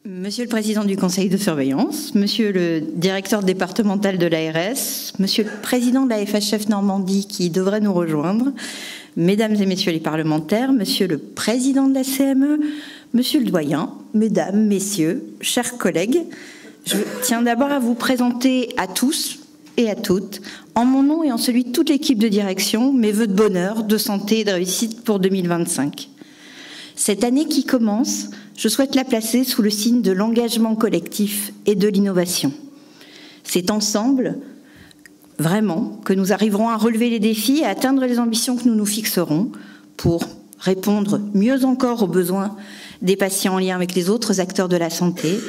Monsieur le Président du Conseil de surveillance, Monsieur le Directeur départemental de l'ARS, Monsieur le Président de la FHF Normandie qui devrait nous rejoindre, Mesdames et Messieurs les parlementaires, Monsieur le Président de la CME, Monsieur le Doyen, Mesdames, Messieurs, chers collègues, je tiens d'abord à vous présenter à tous et à toutes, en mon nom et en celui de toute l'équipe de direction, mes vœux de bonheur, de santé et de réussite pour 2025. Cette année qui commence, je souhaite la placer sous le signe de l'engagement collectif et de l'innovation. C'est ensemble, vraiment, que nous arriverons à relever les défis et à atteindre les ambitions que nous nous fixerons pour répondre mieux encore aux besoins des patients en lien avec les autres acteurs de la santé,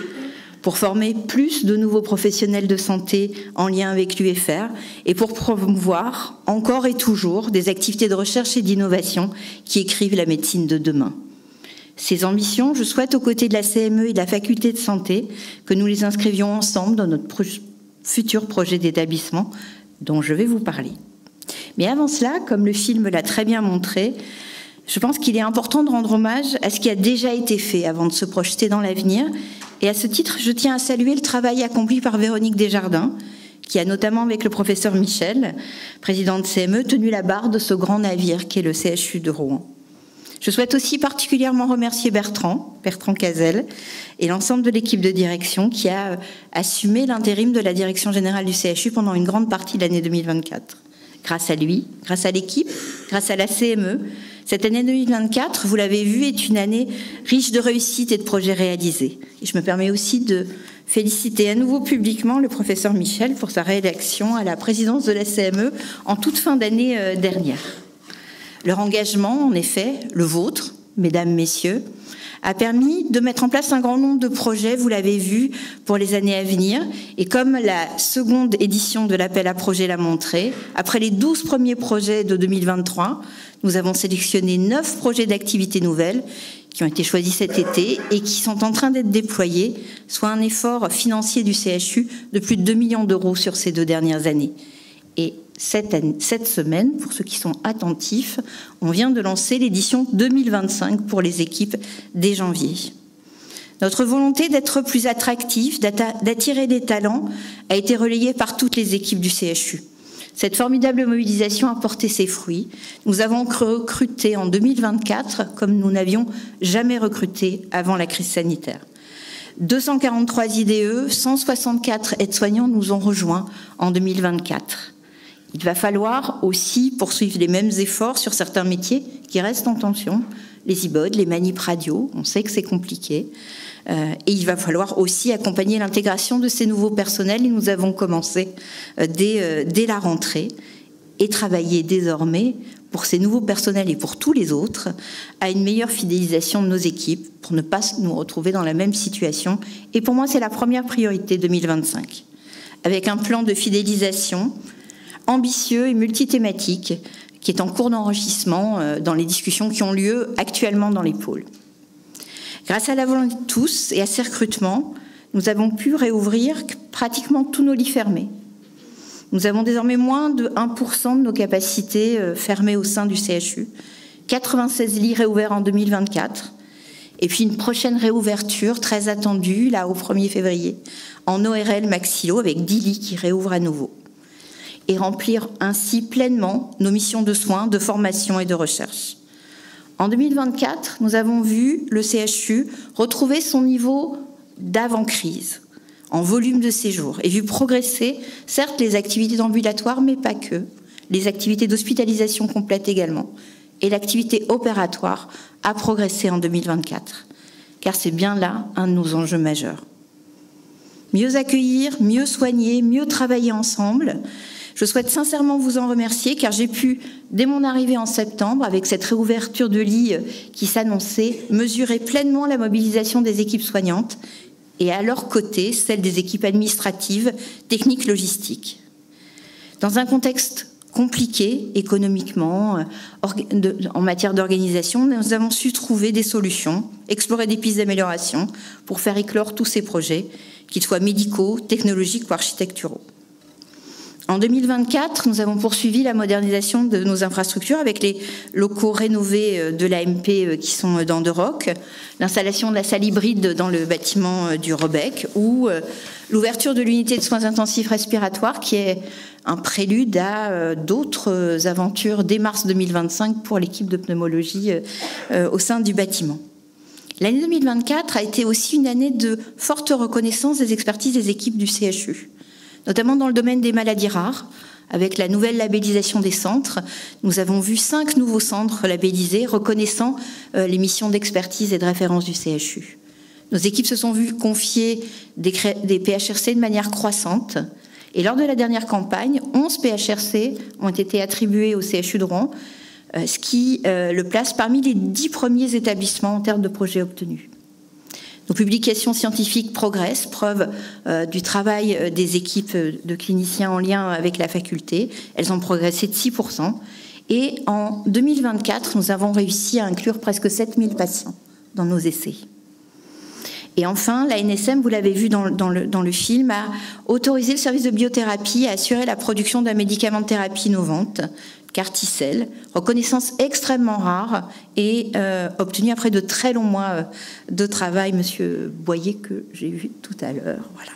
pour former plus de nouveaux professionnels de santé en lien avec l'UFR et pour promouvoir encore et toujours des activités de recherche et d'innovation qui écrivent la médecine de demain. Ces ambitions, je souhaite aux côtés de la CME et de la faculté de santé que nous les inscrivions ensemble dans notre futur projet d'établissement dont je vais vous parler. Mais avant cela, comme le film l'a très bien montré, je pense qu'il est important de rendre hommage à ce qui a déjà été fait avant de se projeter dans l'avenir. Et à ce titre, je tiens à saluer le travail accompli par Véronique Desjardins, qui a notamment avec le professeur Michel, président de CME, tenu la barre de ce grand navire qu'est le CHU de Rouen. Je souhaite aussi particulièrement remercier Bertrand Cazel et l'ensemble de l'équipe de direction qui a assumé l'intérim de la direction générale du CHU pendant une grande partie de l'année 2024. Grâce à lui, grâce à l'équipe, grâce à la CME, cette année 2024, vous l'avez vu, est une année riche de réussites et de projets réalisés. Et je me permets aussi de féliciter à nouveau publiquement le professeur Michel pour sa réélection à la présidence de la CME en toute fin d'année dernière. Leur engagement, en effet, le vôtre, mesdames, messieurs, a permis de mettre en place un grand nombre de projets, vous l'avez vu, pour les années à venir. Et comme la seconde édition de l'appel à projets l'a montré, après les 12 premiers projets de 2023, nous avons sélectionné 9 projets d'activités nouvelles qui ont été choisis cet été et qui sont en train d'être déployés, soit un effort financier du CHU de plus de 2 millions d'euros sur ces 2 dernières années. Et cette semaine, pour ceux qui sont attentifs, on vient de lancer l'édition 2025 pour les équipes dès janvier. Notre volonté d'être plus attractif, d'attirer des talents, a été relayée par toutes les équipes du CHU. Cette formidable mobilisation a porté ses fruits. Nous avons recruté en 2024 comme nous n'avions jamais recruté avant la crise sanitaire. 243 IDE, 164 aides-soignants nous ont rejoints en 2024. Il va falloir aussi poursuivre les mêmes efforts sur certains métiers qui restent en tension, les IBOD, les manips radio, on sait que c'est compliqué. Et il va falloir aussi accompagner l'intégration de ces nouveaux personnels. Et nous avons commencé dès la rentrée et travailler désormais pour ces nouveaux personnels et pour tous les autres à une meilleure fidélisation de nos équipes pour ne pas nous retrouver dans la même situation. Et pour moi, c'est la première priorité 2025, avec un plan de fidélisation ambitieux et multithématique qui est en cours d'enrichissement dans les discussions qui ont lieu actuellement dans les pôles. Grâce à la volonté de tous et à ces recrutements, nous avons pu réouvrir pratiquement tous nos lits fermés. Nous avons désormais moins de 1% de nos capacités fermées au sein du CHU, 96 lits réouverts en 2024, et puis une prochaine réouverture très attendue, là au 1er février, en ORL Maxillo, avec 10 lits qui réouvrent à nouveau. Et remplir ainsi pleinement nos missions de soins, de formation et de recherche. En 2024, nous avons vu le CHU retrouver son niveau d'avant-crise, en volume de séjour, et vu progresser, certes, les activités ambulatoires, mais pas que, les activités d'hospitalisation complète également, et l'activité opératoire a progressé en 2024, car c'est bien là un de nos enjeux majeurs. Mieux accueillir, mieux soigner, mieux travailler ensemble. Je souhaite sincèrement vous en remercier car j'ai pu, dès mon arrivée en septembre, avec cette réouverture de lits qui s'annonçait, mesurer pleinement la mobilisation des équipes soignantes et à leur côté, celle des équipes administratives, techniques, logistiques. Dans un contexte compliqué économiquement, en matière d'organisation, nous avons su trouver des solutions, explorer des pistes d'amélioration pour faire éclore tous ces projets, qu'ils soient médicaux, technologiques ou architecturaux. En 2024, nous avons poursuivi la modernisation de nos infrastructures avec les locaux rénovés de l'AMP qui sont dans Rock, l'installation de la salle hybride dans le bâtiment du Rebec ou l'ouverture de l'unité de soins intensifs respiratoires qui est un prélude à d'autres aventures dès mars 2025 pour l'équipe de pneumologie au sein du bâtiment. L'année 2024 a été aussi une année de forte reconnaissance des expertises des équipes du CHU, notamment dans le domaine des maladies rares. Avec la nouvelle labellisation des centres, nous avons vu 5 nouveaux centres labellisés reconnaissant les missions d'expertise et de référence du CHU. Nos équipes se sont vues confier des PHRC de manière croissante. Et lors de la dernière campagne, 11 PHRC ont été attribués au CHU de Rouen, ce qui le place parmi les 10 premiers établissements en termes de projets obtenus. Nos publications scientifiques progressent, preuve du travail des équipes de cliniciens en lien avec la faculté. Elles ont progressé de 6%. Et en 2024, nous avons réussi à inclure presque 7000 patients dans nos essais. Et enfin, la NSM, vous l'avez vu dans le film, a autorisé le service de biothérapie à assurer la production d'un médicament de thérapie innovante, Carticel, reconnaissance extrêmement rare et obtenue après de très longs mois de travail, monsieur Boyer, que j'ai vu tout à l'heure. Voilà.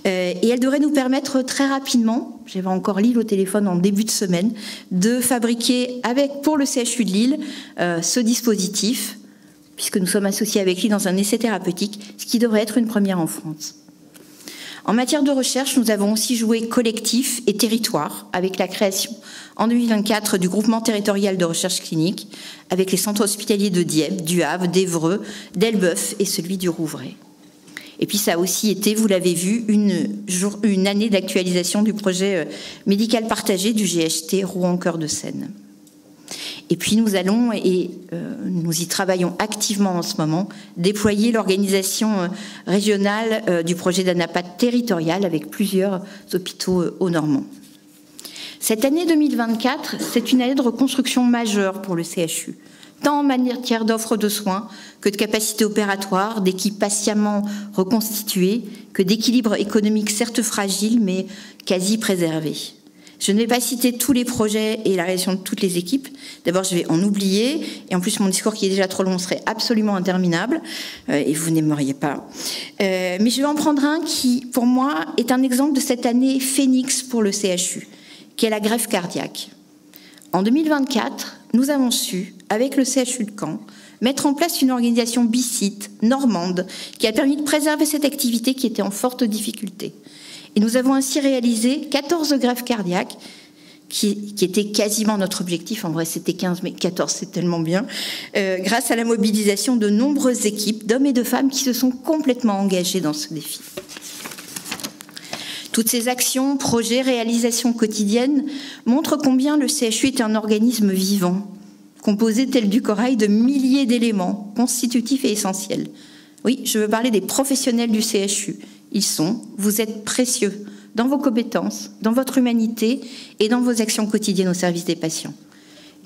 Et elle devrait nous permettre très rapidement, j'avais encore Lille au téléphone en début de semaine, de fabriquer pour le CHU de Lille ce dispositif, puisque nous sommes associés avec lui dans un essai thérapeutique, ce qui devrait être une première en France. En matière de recherche, nous avons aussi joué collectif et territoire avec la création en 2024 du groupement territorial de recherche clinique avec les centres hospitaliers de Dieppe, du Havre, d'Évreux, d'Elbeuf et celui du Rouvray. Et puis ça a aussi été, vous l'avez vu, une année d'actualisation du projet médical partagé du GHT Rouen-Cœur de Seine. Et puis nous allons, et nous y travaillons activement en ce moment, déployer l'organisation régionale du projet d'ANAPAT territorial avec plusieurs hôpitaux au Normand. Cette année 2024, c'est une année de reconstruction majeure pour le CHU, tant en matière d'offres de soins que de capacités opératoires, d'équipes patiemment reconstituées, que d'équilibre économique certes fragile mais quasi préservé. Je ne vais pas citer tous les projets et la réalisation de toutes les équipes. D'abord, je vais en oublier. Et en plus, mon discours qui est déjà trop long serait absolument interminable. Et vous n'aimeriez pas. Mais je vais en prendre un qui, pour moi, est un exemple de cette année phénix pour le CHU, qui est la greffe cardiaque. En 2024, nous avons su, avec le CHU de Caen, mettre en place une organisation bicite, normande, qui a permis de préserver cette activité qui était en forte difficulté. Et nous avons ainsi réalisé 14 greffes cardiaques, qui était quasiment notre objectif. En vrai, c'était 15, mais 14, c'est tellement bien. Grâce à la mobilisation de nombreuses équipes d'hommes et de femmes qui se sont complètement engagés dans ce défi. Toutes ces actions, projets, réalisations quotidiennes montrent combien le CHU est un organisme vivant, composé tel du corail de milliers d'éléments constitutifs et essentiels. Oui, je veux parler des professionnels du CHU. Vous êtes précieux dans vos compétences, dans votre humanité et dans vos actions quotidiennes au service des patients.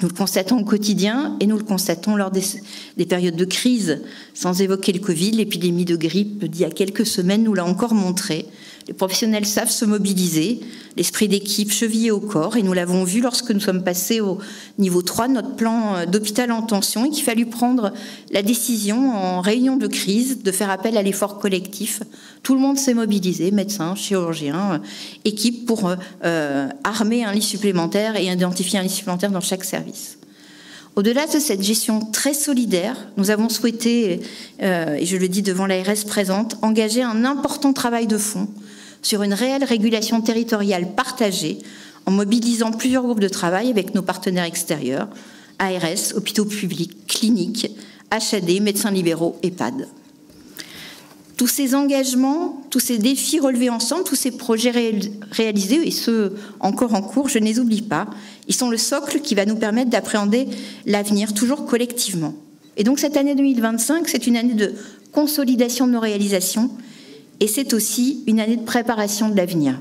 Nous le constatons au quotidien et nous le constatons lors des périodes de crise. Sans évoquer le Covid, l'épidémie de grippe d'il y a quelques semaines nous l'a encore montré. Les professionnels savent se mobiliser, l'esprit d'équipe chevillé au corps, et nous l'avons vu lorsque nous sommes passés au niveau 3 de notre plan d'hôpital en tension et qu'il fallut prendre la décision en réunion de crise de faire appel à l'effort collectif. Tout le monde s'est mobilisé, médecins, chirurgiens, équipe pour armer un lit supplémentaire et identifier un lit supplémentaire dans chaque service. Au-delà de cette gestion très solidaire, nous avons souhaité, et je le dis devant l'ARS présente, engager un important travail de fond sur une réelle régulation territoriale partagée en mobilisant plusieurs groupes de travail avec nos partenaires extérieurs, ARS, hôpitaux publics, cliniques, HAD, médecins libéraux, EHPAD. Tous ces engagements, tous ces défis relevés ensemble, tous ces projets réalisés et ceux encore en cours, je ne les oublie pas. Ils sont le socle qui va nous permettre d'appréhender l'avenir toujours collectivement. Et donc cette année 2025, c'est une année de consolidation de nos réalisations et c'est aussi une année de préparation de l'avenir.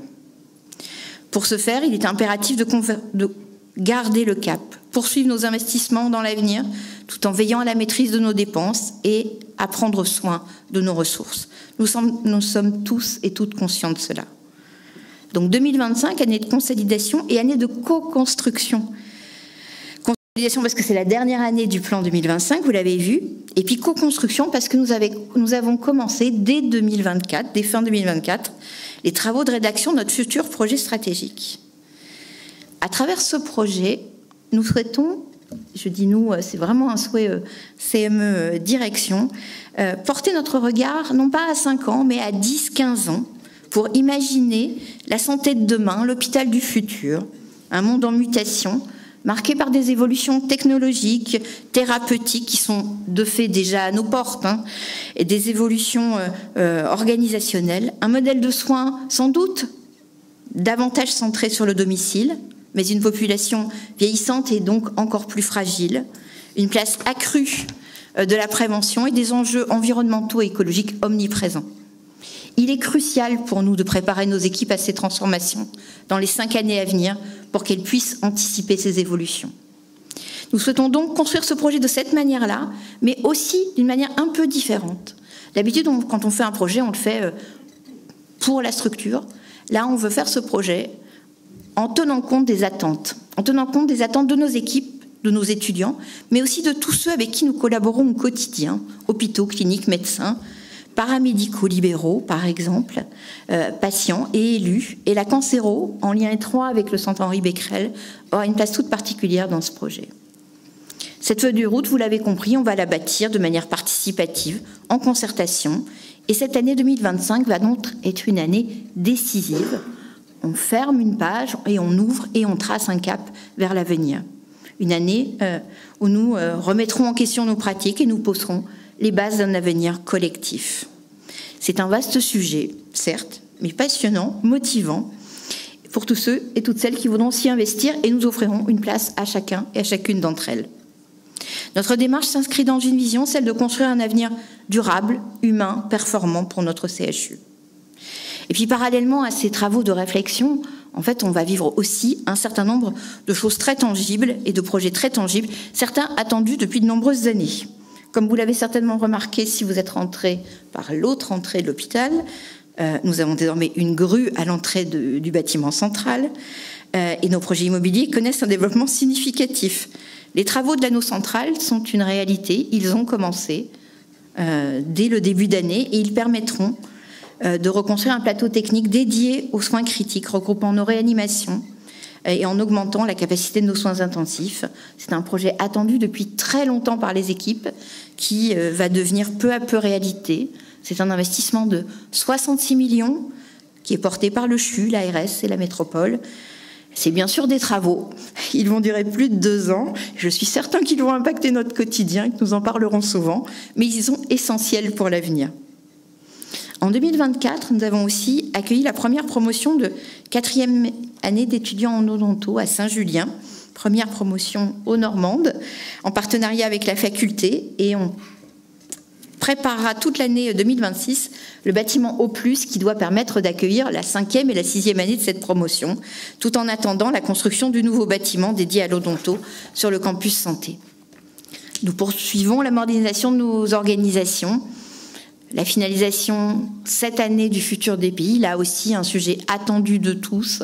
Pour ce faire, il est impératif de garder le cap, poursuivre nos investissements dans l'avenir tout en veillant à la maîtrise de nos dépenses et à prendre soin de nos ressources. Nous sommes tous et toutes conscients de cela. Donc 2025, année de consolidation et année de co-construction. Consolidation parce que c'est la dernière année du plan 2025, vous l'avez vu, et puis co-construction parce que nous avons commencé dès 2024, dès fin 2024, les travaux de rédaction de notre futur projet stratégique. À travers ce projet, nous souhaitons, je dis nous, c'est vraiment un souhait CME direction, porter notre regard non pas à 5 ans, mais à 10-15 ans, pour imaginer la santé de demain, l'hôpital du futur, un monde en mutation, marqué par des évolutions technologiques, thérapeutiques, qui sont de fait déjà à nos portes, et des évolutions organisationnelles, un modèle de soins sans doute davantage centré sur le domicile, mais une population vieillissante et donc encore plus fragile, une place accrue de la prévention et des enjeux environnementaux et écologiques omniprésents. Il est crucial pour nous de préparer nos équipes à ces transformations dans les 5 années à venir pour qu'elles puissent anticiper ces évolutions. Nous souhaitons donc construire ce projet de cette manière-là, mais aussi d'une manière un peu différente. D'habitude, quand on fait un projet, on le fait pour la structure. Là, on veut faire ce projet en tenant compte des attentes de nos équipes, de nos étudiants, mais aussi de tous ceux avec qui nous collaborons au quotidien, hôpitaux, cliniques, médecins, paramédicaux libéraux, par exemple, patients et élus. Et la cancéro, en lien étroit avec le centre Henri Becquerel, aura une place toute particulière dans ce projet. Cette feuille de route, vous l'avez compris, on va la bâtir de manière participative, en concertation. Et cette année 2025 va donc être une année décisive. On ferme une page et on ouvre et on trace un cap vers l'avenir. Une année où nous remettrons en question nos pratiques et nous poserons les bases d'un avenir collectif. C'est un vaste sujet, certes, mais passionnant, motivant, pour tous ceux et toutes celles qui voudront s'y investir, et nous offrirons une place à chacun et à chacune d'entre elles. Notre démarche s'inscrit dans une vision, celle de construire un avenir durable, humain, performant pour notre CHU. Et puis parallèlement à ces travaux de réflexion, en fait, on va vivre aussi un certain nombre de choses très tangibles et de projets très tangibles, certains attendus depuis de nombreuses années. Comme vous l'avez certainement remarqué si vous êtes rentré par l'autre entrée de l'hôpital, nous avons désormais une grue à l'entrée du bâtiment central et nos projets immobiliers connaissent un développement significatif. Les travaux de l'anneau central sont une réalité, ils ont commencé dès le début d'année et ils permettront de reconstruire un plateau technique dédié aux soins critiques, regroupant nos réanimations et en augmentant la capacité de nos soins intensifs. C'est un projet attendu depuis très longtemps par les équipes qui va devenir peu à peu réalité. C'est un investissement de 66 millions qui est porté par le CHU, l'ARS et la métropole. C'est bien sûr des travaux. Ils vont durer plus de 2 ans. Je suis certain qu'ils vont impacter notre quotidien, que nous en parlerons souvent, mais ils sont essentiels pour l'avenir. En 2024, nous avons aussi accueilli la première promotion de 4e année d'étudiants en odonto à Saint-Julien, première promotion aux Normandes, en partenariat avec la faculté, et on préparera toute l'année 2026 le bâtiment O+, qui doit permettre d'accueillir la 5e et la 6e année de cette promotion, tout en attendant la construction du nouveau bâtiment dédié à l'odonto sur le campus santé. Nous poursuivons la modernisation de nos organisations. La finalisation cette année du futur des pays, là aussi un sujet attendu de tous,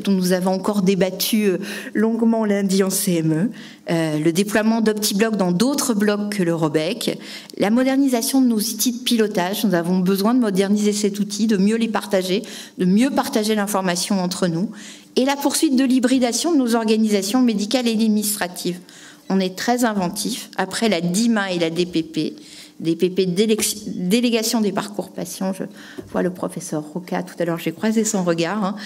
dont nous avons encore débattu longuement lundi en CME, le déploiement d'OptiBlock dans d'autres blocs que le Robec, la modernisation de nos outils de pilotage, nous avons besoin de moderniser cet outil, de mieux les partager, de mieux partager l'information entre nous, et la poursuite de l'hybridation de nos organisations médicales et administratives. On est très inventif, après la DIMA et la DPP, délégation des parcours patients, je vois le professeur Roca, tout à l'heure j'ai croisé son regard,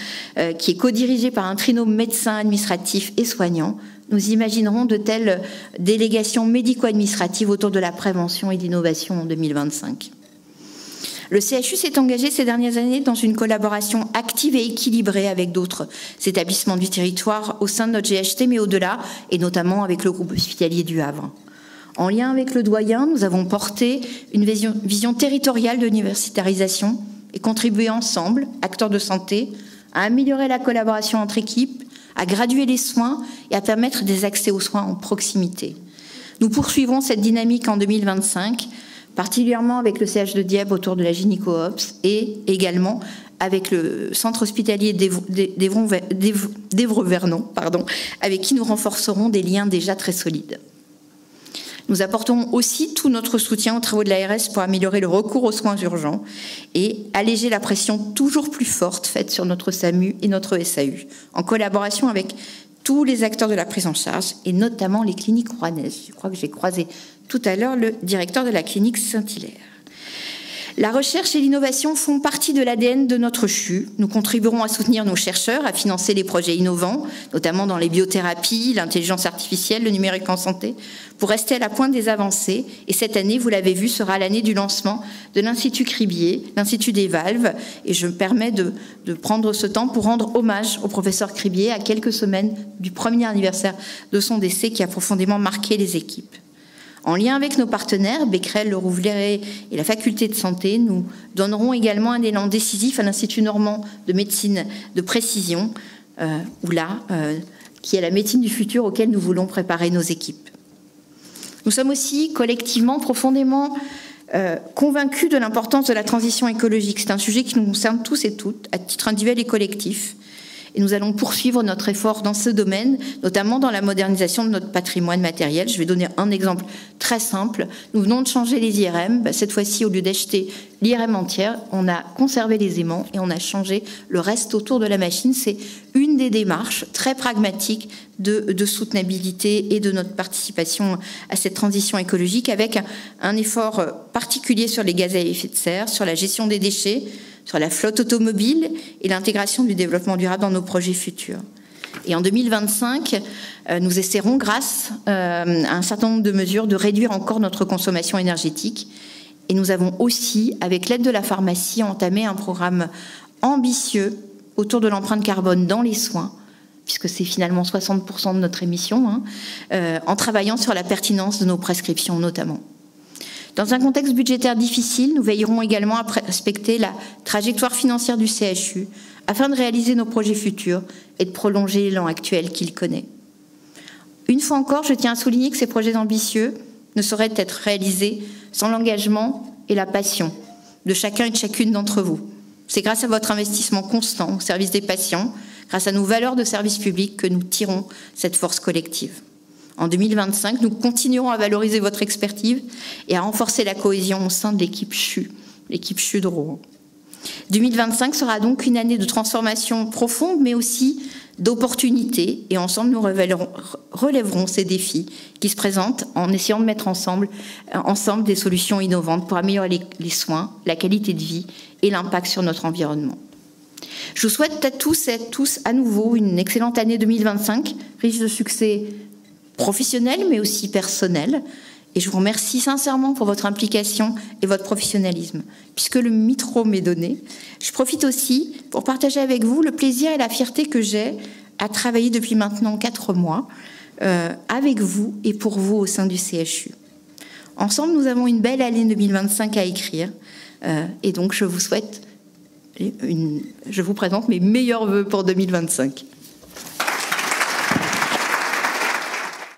qui est co-dirigé par un trinôme médecin, administratif et soignant. Nous imaginerons de telles délégations médico-administratives autour de la prévention et d'innovation en 2025. Le CHU s'est engagé ces dernières années dans une collaboration active et équilibrée avec d'autres établissements du territoire au sein de notre GHT, mais au-delà, et notamment avec le groupe hospitalier du Havre. En lien avec le doyen, nous avons porté une vision territoriale de l'universitarisation et contribué ensemble, acteurs de santé, à améliorer la collaboration entre équipes, à graduer les soins et à permettre des accès aux soins en proximité. Nous poursuivrons cette dynamique en 2025 particulièrement avec le CH de Dieppe autour de la gynéco-ops et également avec le centre hospitalier d'Évreux-Vernon, avec qui nous renforcerons des liens déjà très solides. Nous apporterons aussi tout notre soutien aux travaux de l'ARS pour améliorer le recours aux soins urgents et alléger la pression toujours plus forte faite sur notre SAMU et notre SAU, en collaboration avec tous les acteurs de la prise en charge, et notamment les cliniques rouennaises. Je crois que j'ai croisé tout à l'heure le directeur de la clinique Saint-Hilaire. La recherche et l'innovation font partie de l'ADN de notre CHU. Nous contribuerons à soutenir nos chercheurs, à financer les projets innovants, notamment dans les biothérapies, l'intelligence artificielle, le numérique en santé, pour rester à la pointe des avancées. Et cette année, vous l'avez vu, sera l'année du lancement de l'Institut Cribier, l'Institut des valves. Et je me permets de prendre ce temps pour rendre hommage au professeur Cribier à quelques semaines du premier anniversaire de son décès qui a profondément marqué les équipes. En lien avec nos partenaires, Becquerel, le Rouvray et la Faculté de santé, nous donnerons également un élan décisif à l'Institut normand de médecine de précision, qui est la médecine du futur auquel nous voulons préparer nos équipes. Nous sommes aussi collectivement profondément convaincus de l'importance de la transition écologique. C'est un sujet qui nous concerne tous et toutes, à titre individuel et collectif. Et nous allons poursuivre notre effort dans ce domaine, notamment dans la modernisation de notre patrimoine matériel. Je vais donner un exemple très simple. Nous venons de changer les IRM. Cette fois-ci, au lieu d'acheter l'IRM entière, on a conservé les aimants et on a changé le reste autour de la machine. C'est une des démarches très pragmatiques de soutenabilité et de notre participation à cette transition écologique, avec un effort particulier sur les gaz à effet de serre, sur la gestion des déchets, sur la flotte automobile et l'intégration du développement durable dans nos projets futurs. Et en 2025, nous essaierons, grâce à un certain nombre de mesures, de réduire encore notre consommation énergétique. Et nous avons aussi, avec l'aide de la pharmacie, entamé un programme ambitieux autour de l'empreinte carbone dans les soins, puisque c'est finalement 60% de notre émission, en travaillant sur la pertinence de nos prescriptions notamment. Dans un contexte budgétaire difficile, nous veillerons également à respecter la trajectoire financière du CHU afin de réaliser nos projets futurs et de prolonger l'élan actuel qu'il connaît. Une fois encore, je tiens à souligner que ces projets ambitieux ne sauraient être réalisés sans l'engagement et la passion de chacun et de chacune d'entre vous. C'est grâce à votre investissement constant au service des patients, grâce à nos valeurs de service public que nous tirons cette force collective. En 2025, nous continuerons à valoriser votre expertise et à renforcer la cohésion au sein de l'équipe CHU de Rouen. 2025 sera donc une année de transformation profonde, mais aussi d'opportunités, et ensemble nous relèverons ces défis qui se présentent en essayant de mettre ensemble des solutions innovantes pour améliorer les soins, la qualité de vie et l'impact sur notre environnement. Je vous souhaite à tous et à tous à nouveau une excellente année 2025, riche de succès professionnel mais aussi personnel, et je vous remercie sincèrement pour votre implication et votre professionnalisme. Puisque le micro m'est donné, je profite aussi pour partager avec vous le plaisir et la fierté que j'ai à travailler depuis maintenant 4 mois avec vous et pour vous au sein du CHU. Ensemble, nous avons une belle année 2025 à écrire, et donc je vous présente mes meilleurs vœux pour 2025.